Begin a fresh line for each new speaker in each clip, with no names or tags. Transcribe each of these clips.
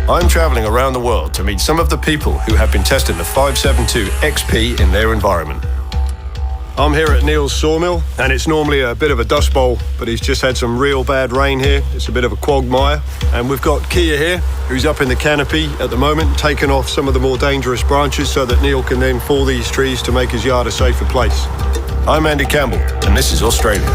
I'm traveling around the world to meet some of the people who have been testing the 572 XP in their environment. I'm here at Neil's sawmill, and it's normally a bit of a dust bowl, but he's just had some real bad rain here. It's a bit of a quagmire. And we've got Kia here, who's up in the canopy at the moment, taking off some of the more dangerous branches so that Neil can then fall these trees to make his yard a safer place. I'm Andy Campbell, and this is Australia.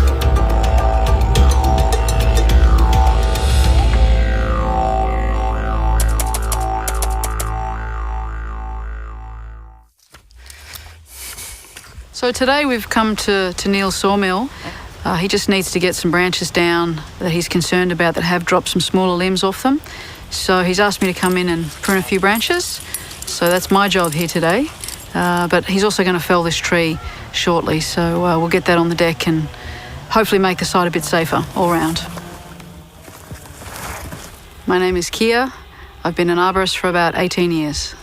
So today we've come to Neil's sawmill. He just needs to get some branches down that he's concerned about that have dropped some smaller limbs off them. So he's asked me to come in and prune a few branches. So that's my job here today. But he's also going to fell this tree shortly. So we'll get that on the deck and hopefully make the site a bit safer all round. My name is Kia. I've been an arborist for about 18 years.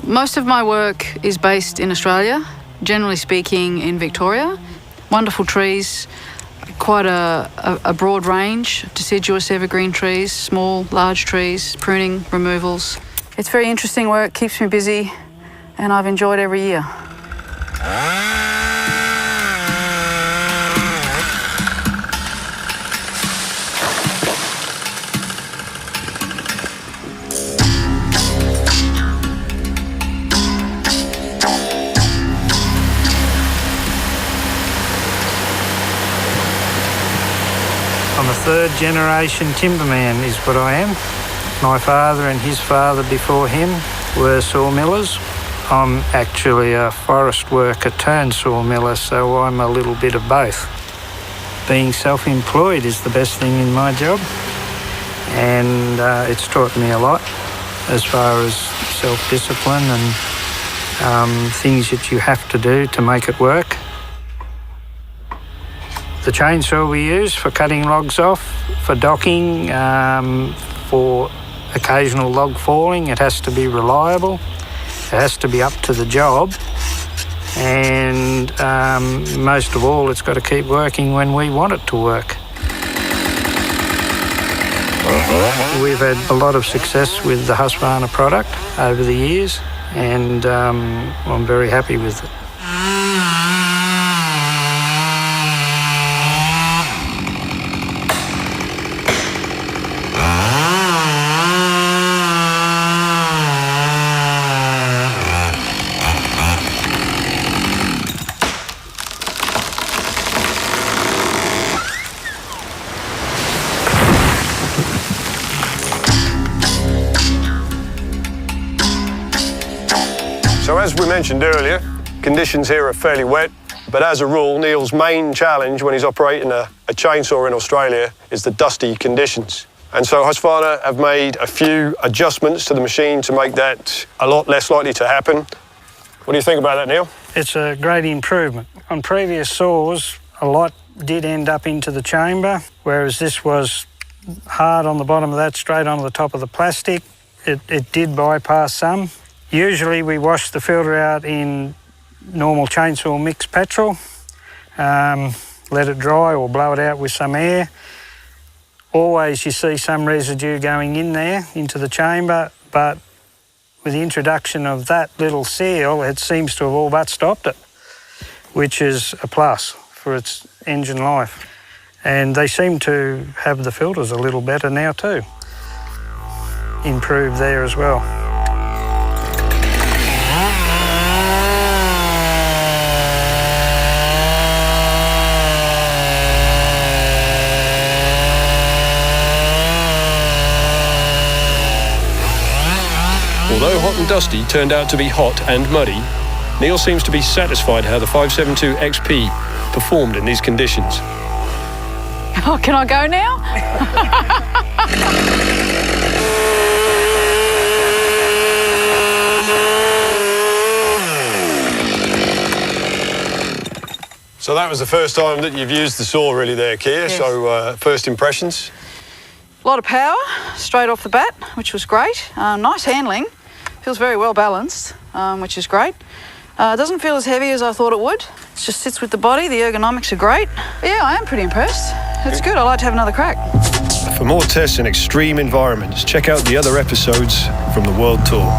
Most of my work is based in Australia, generally speaking in Victoria. Wonderful trees, quite a broad range, deciduous evergreen trees, small, large trees, pruning, removals. It's very interesting work, keeps me busy, and I've enjoyed every year.
I'm a third generation timberman is what I am. My father and his father before him were sawmillers. I'm actually a forest worker turned sawmiller, so I'm a little bit of both. Being self-employed is the best thing in my job, and it's taught me a lot as far as self-discipline and things that you have to do to make it work. The chainsaw we use for cutting logs off, for docking, for occasional log falling, it has to be reliable, it has to be up to the job, and most of all, it's got to keep working when we want it to work. We've had a lot of success with the Husqvarna product over the years, and I'm very happy with it.
So as we mentioned earlier, conditions here are fairly wet, but as a rule, Neil's main challenge when he's operating a chainsaw in Australia is the dusty conditions. And so Husqvarna have made a few adjustments to the machine to make that a lot less likely to happen. What do you think about that, Neil?
It's a great improvement. On previous saws, a lot did end up into the chamber, whereas this was hard on the bottom of that, straight onto the top of the plastic. It did bypass some. Usually we wash the filter out in normal chainsaw mixed petrol, let it dry or blow it out with some air. Always you see some residue going in there into the chamber, but with the introduction of that little seal, it seems to have all but stopped it, which is a plus for its engine life. And they seem to have the filters a little better now too. Improved there as well.
Although hot and dusty turned out to be hot and muddy, Neil seems to be satisfied how the 572 XP performed in these conditions.
Oh, can I go now?
So that was the first time that you've used the saw really there, Kia,
yes.
So first impressions?
A lot of power straight off the bat, which was great. Nice handling. Feels very well balanced, which is great. It doesn't feel as heavy as I thought it would. It just sits with the body. The ergonomics are great. But yeah, I am pretty impressed. It's good. I'd like to have another crack.
For more tests in extreme environments, check out the other episodes from the World Tour.